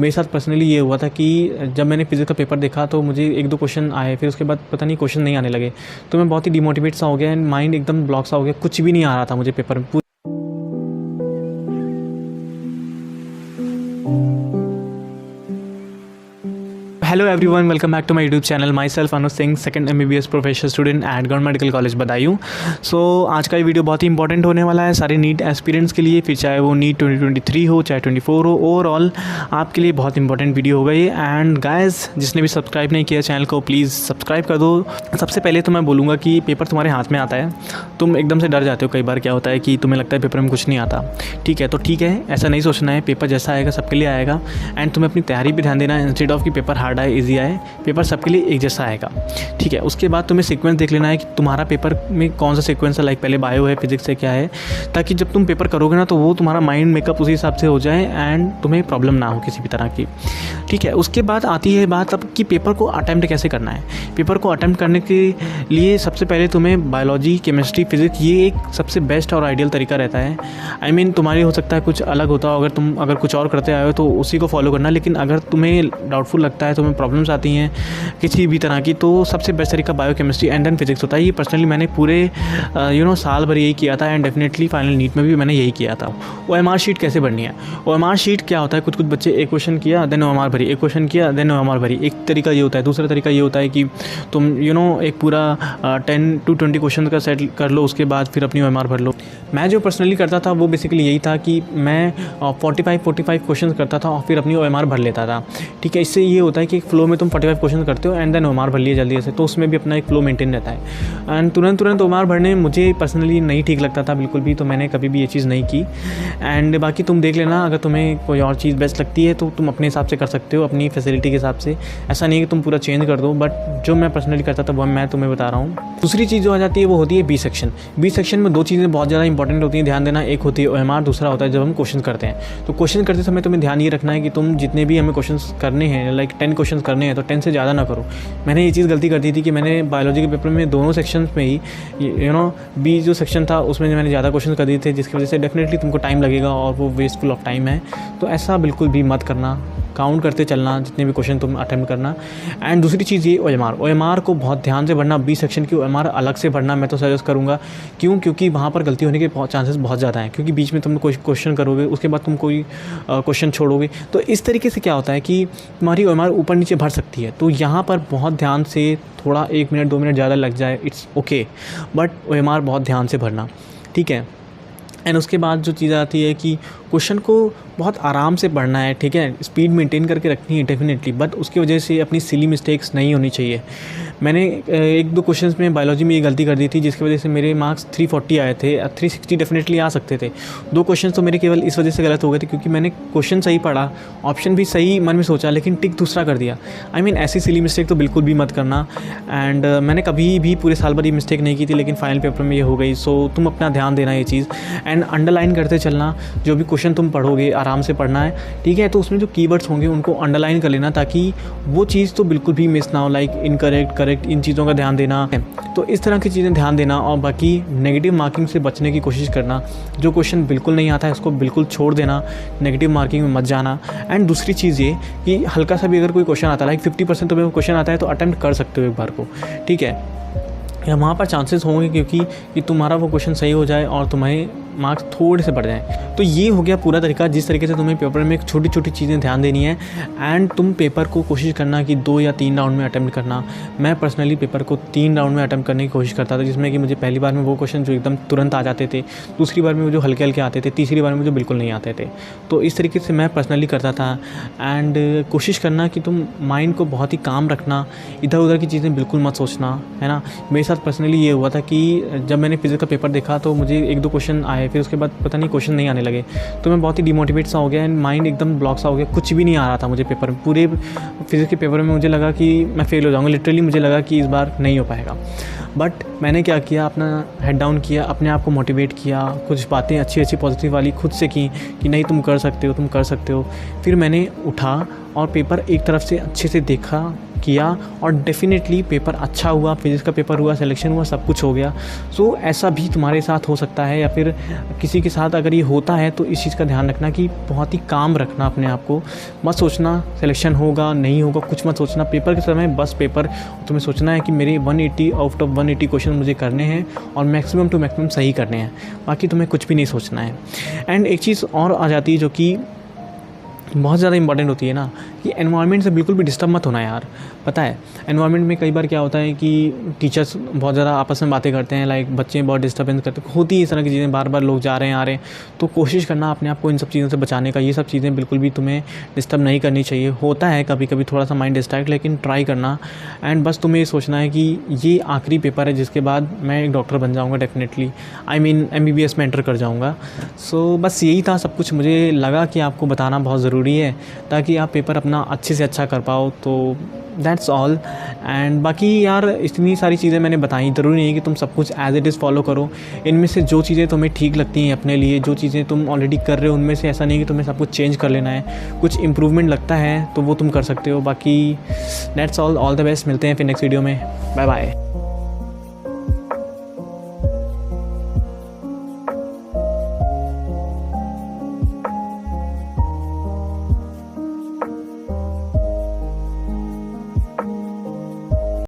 मेरे साथ पर्सनली ये हुआ था कि जब मैंने फिजिक्स का पेपर देखा तो मुझे 1-2 क्वेश्चन आए, फिर उसके बाद पता नहीं क्वेश्चन नहीं आने लगे, तो मैं बहुत ही डिमोटिवेट सा हो गया एंड माइंड एकदम ब्लॉक सा हो गया, कुछ भी नहीं आ रहा था मुझे पेपर में। Hello everyone, welcome back to my YouTube channel. Myself Anuj Singh, second MBBS professional student at government medical college Badaun. So आज का ये वीडियो बहुत ही इंपॉर्टेंट होने वाला है सारे नीट एस्पिरेंट्स के लिए, फिर चाहे वो नीट 2023 हो चाहे 24 हो, ओवरऑल आपके लिए बहुत इंपॉर्टेंट वीडियो होगा ये। एंड गाइस, जिसने भी सब्सक्राइब नहीं किया चैनल को प्लीज़ सब्सक्राइब कर दो। सबसे पहले तो मैं बोलूँगा कि पेपर तुम्हारे हाथ में आता है, तुम एकदम से डर जाते हो। कई बार क्या होता है कि तुम्हें लगता है पेपर में कुछ नहीं आता, ठीक है, तो ठीक है, ऐसा नहीं सोचना है। पेपर जैसा आएगा सबके लिए आएगा एंड तुम्हें अपनी तैयारी पर ध्यान देना है। इंस्टेड ऑफ कि पेपर हार्ड आए ईजी आए, पेपर सबके लिए एक जैसा आएगा, ठीक है। उसके बाद तुम्हें सीक्वेंस देख लेना है कि तुम्हारा पेपर में कौन सा सीक्वेंस है, लाइक पहले बायो है, फिजिक्स है, क्या है, ताकि जब तुम पेपर करोगे ना तो वो तुम्हारा माइंड मेकअप उसी हिसाब से हो जाए एंड तुम्हें प्रॉब्लम ना हो किसी भी तरह की, ठीक है। उसके बाद आती है बात अब कि पेपर को अटेम्प्ट कैसे करना है। पेपर को अटेम्प्ट करने के लिए सबसे पहले तुम्हें बायोलॉजी, केमिस्ट्री, फिजिक्स, ये एक सबसे बेस्ट और आइडियल तरीका रहता है। आई मीन तुम्हारी हो सकता है कुछ अलग होता हो, अगर कुछ और करते आए हो तो उसी को फॉलो करना, लेकिन अगर तुम्हें डाउटफुल लगता है, तुम्हें प्रॉब्लम्स आती हैं किसी भी तरह की, तो सबसे बेस्ट तरीका bio, chemistry and then physics होता है। ये पर्सनली मैंने पूरे साल भर यही किया था एंड डेफिनेटली फाइनल नीट में भी मैंने यही किया था। OMR शीट कैसे बढ़नी है? OMR शीट क्या होता है, कुछ बच्चे एक क्वेश्चन किया देन OMR भरी, एक क्वेश्चन किया देन OMR भरी, एक तरीका ये होता है। दूसरा तरीका ये होता है कि तुम एक पूरा 10 to 20 क्वेश्चन का सेट कर लो, उसके बाद फिर अपनी OMR भर लो। मैं जो पर्सनली करता था वो बेसिकली यही था कि मैं 45 क्वेश्चन करता था और फिर अपनी OMR भर लेता था, ठीक है। इससे ये होता है कि एक फ्लो में तुम 45 क्वेश्चन करते हो एंड देन OMR भर लिए जल्दी से, तो उसमें भी अपना एक फ्लो मेंटेन रहता है। एंड तुरंत OMR भरने मुझे पर्सनली नहीं ठीक लगता था बिल्कुल भी, तो मैंने कभी भी ये चीज़ नहीं की। एंड बाकी तुम देख लेना, अगर तुम्हें कोई और चीज़ बेस्ट लगती है तो तुम अपने हिसाब से कर सकते हो, अपनी फैसिलिटी के हिसाब से। ऐसा नहीं है कि तुम पूरा चेंज कर दो, बट जो मैं पर्सनली करता था वो मैं तुम्हें बता रहा हूँ। दूसरी चीज़ जो आ जाती है वो होती है बी सेक्शन। बी सेक्शन में 2 चीज़ें बहुत ज़्यादा इंपॉर्टेंट होती हैं, ध्यान देना। एक होती है OMR, दूसरा होता है जब हम क्वेश्चन करते हैं। तो क्वेश्चन करते समय तुम्हें ध्यान ये रखना है कि तुम जितने भी हमें क्वेश्चन करने हैं, लाइक 10 क्वेश्चन करने हैं, तो 10 से ज़्यादा ना करो। मैंने ये चीज़ गलती कर दी थी कि मैंने बायोलॉजी के पेपर में दोनों सेक्शंस में ही बी जो सेक्शन था उसमें मैंने ज़्यादा क्वेश्चन कर दिए थे, जिसकी वजह से डेफिनेटली तुमको टाइम लगेगा और वो वेस्टफुल ऑफ टाइम है। तो ऐसा बिल्कुल भी मत करना, काउंट करते चलना जितने भी क्वेश्चन तुम अटेम्प्ट करना। एंड दूसरी चीज़ ये OMR को बहुत ध्यान से भरना। बी सेक्शन की OMR अलग से भरना मैं तो सजेस्ट करूँगा। क्योंकि वहाँ पर गलती होने के चांसेस बहुत ज़्यादा हैं, क्योंकि बीच में तुम कोई क्वेश्चन करोगे, उसके बाद तुम कोई क्वेश्चन छोड़ोगे, तो इस तरीके से क्या होता है कि तुम्हारी OMR ऊपर नीचे भर सकती है। तो यहाँ पर बहुत ध्यान से, थोड़ा 1 मिनट 2 मिनट ज़्यादा लग जाए, इट्स ओके, बट OMR बहुत ध्यान से भरना, ठीक है। एंड उसके बाद जो चीज़ आती है कि क्वेश्चन को बहुत आराम से पढ़ना है, ठीक है, स्पीड मेंटेन करके रखनी है डेफिनेटली, बट उसकी वजह से अपनी सिली मिस्टेक्स नहीं होनी चाहिए। मैंने 1-2 क्वेश्चंस में बायोलॉजी में ये गलती कर दी थी, जिसकी वजह से मेरे मार्क्स 340 आए थे। 360 डेफिनेटली आ सकते थे। 2 क्वेश्चन तो मेरे केवल इस वजह से गलत हो गए थे क्योंकि मैंने क्वेश्चन सही पढ़ा, ऑप्शन भी सही मन में सोचा, लेकिन टिक दूसरा कर दिया। आई मीन ऐसी सिली मिस्टेक तो बिल्कुल भी मत करना। एंड मैंने कभी भी पूरे साल भर ये मिस्टेक नहीं की थी, लेकिन फाइनल पेपर में ये हो गई। सो तुम अपना ध्यान देना ये चीज़, एंड अंडरलाइन करते चलना। जो भी क्वेश्चन तुम पढ़ोगे आराम से पढ़ना है, ठीक है। तो उसमें जो कीवर्ड्स होंगे उनको अंडरलाइन कर लेना, ताकि वो चीज़ तो बिल्कुल भी मिस ना हो, लाइक इनकरेक्ट, करेक्ट, इन चीज़ों का ध्यान देना। तो इस तरह की चीज़ें ध्यान देना, और बाकी नेगेटिव मार्किंग से बचने की कोशिश करना। जो क्वेश्चन बिल्कुल नहीं आता है उसको बिल्कुल छोड़ देना, नेगेटिव मार्किंग में मत जाना। एंड दूसरी चीज़ ये कि हल्का सा भी अगर कोई क्वेश्चन आता है, लाइक 50% तुम्हें क्वेश्चन आता है, तो अटेम्प्ट कर सकते हो एक बार को, ठीक है। वहाँ पर चांसेस होंगे क्योंकि कि तुम्हारा वो क्वेश्चन सही हो जाए और तुम्हारे मार्क्स थोड़े से बढ़ जाएँ। तो ये हो गया पूरा तरीका, जिस तरीके से तुम्हें पेपर में छोटी छोटी चीज़ें ध्यान देनी है। एंड तुम पेपर को कोशिश करना कि 2 या 3 राउंड में अटेम्प्ट करना। मैं पर्सनली पेपर को 3 राउंड में अटेम्प्ट करने की कोशिश करता था, जिसमें कि मुझे पहली बार में वो क्वेश्चन जो एकदम तुरंत आ जाते थे, दूसरी बार में वो जो हल्के हल्के आते थे, तीसरी बार में मुझे बिल्कुल नहीं आते थे। तो इस तरीके से मैं पर्सनली करता था। एंड कोशिश करना कि तुम माइंड को बहुत ही काम रखना, इधर उधर की चीज़ें बिल्कुल मत सोचना, है ना। मेरे साथ पर्सनली ये हुआ था कि जब मैंने फिजिक्स का पेपर देखा तो मुझे 1-2 क्वेश्चन आए, फिर उसके बाद पता नहीं क्वेश्चन नहीं आने लगे, तो मैं बहुत ही डिमोटिवेट सा हो गया एंड माइंड एकदम ब्लॉक सा हो गया, कुछ भी नहीं आ रहा था मुझे पेपर में। पूरे फिजिक्स के पेपर में मुझे लगा कि मैं फेल हो जाऊँगा, लिटरली मुझे लगा कि इस बार नहीं हो पाएगा। बट मैंने क्या किया, अपना हेड डाउन किया, अपने आप को मोटिवेट किया, कुछ बातें अच्छी अच्छी पॉजिटिव वाली खुद से की कि नहीं तुम कर सकते हो, तुम कर सकते हो। फिर मैंने उठा और पेपर एक तरफ से अच्छे से देखा किया और डेफिनेटली पेपर अच्छा हुआ, फिजिक्स का पेपर हुआ, सिलेक्शन हुआ, सब कुछ हो गया। सो ऐसा भी तुम्हारे साथ हो सकता है या फिर किसी के साथ अगर ये होता है तो इस चीज़ का ध्यान रखना कि बहुत ही काम रखना अपने आप को। मत सोचना सिलेक्शन होगा नहीं होगा, कुछ मत सोचना। पेपर के समय बस पेपर तुम्हें सोचना है कि मेरे 180 आउट ऑफ 180 क्वेश्चन मुझे करने हैं और मैक्सिमम टू मैक्सिमम सही करने हैं, बाकी तुम्हें कुछ भी नहीं सोचना है। एंड एक चीज़ और आ जाती है जो कि बहुत ज़्यादा इंपॉर्टेंट होती है ना, कि एनवायरनमेंट से बिल्कुल भी डिस्टर्ब मत होना यार। पता है एनवायरनमेंट में कई बार क्या होता है कि टीचर्स बहुत ज़्यादा आपस में बातें करते हैं, लाइक बच्चे बहुत डिस्टर्बेंस करते होती है, इस तरह की चीज़ें, बार बार लोग जा रहे हैं आ रहे हैं। तो कोशिश करना अपने आप को इन सब चीज़ों से बचाने का। ये सब चीज़ें बिल्कुल भी तुम्हें डिस्टर्ब नहीं करनी चाहिए। होता है कभी कभी थोड़ा सा माइंड डिस्ट्रैक्ट, लेकिन ट्राई करना। एंड बस तुम्हें ये सोचना है कि ये आखिरी पेपर है जिसके बाद मैं एक डॉक्टर बन जाऊँगा डेफिनेटली, आई मीन MBBS में एंटर कर जाऊँगा। सो बस यही था सब कुछ। मुझे लगा कि आपको बताना बहुत ज़रूरी है ताकि आप पेपर अपना अच्छे से अच्छा कर पाओ। तो दैट्स ऑल। एंड बाकी यार इतनी सारी चीज़ें मैंने बताई, ज़रूरी नहीं है कि तुम सब कुछ एज इट इज़ फॉलो करो। इनमें से जो चीज़ें तुम्हें ठीक लगती हैं अपने लिए, जो चीज़ें तुम ऑलरेडी कर रहे हो, उनमें से ऐसा नहीं कि तुम्हें सब कुछ चेंज कर लेना है। कुछ इम्प्रूवमेंट लगता है तो वो तुम कर सकते हो। बाकी दैट्स ऑल द बेस्ट। मिलते हैं फिर नेक्स्ट वीडियो में। Bye bye.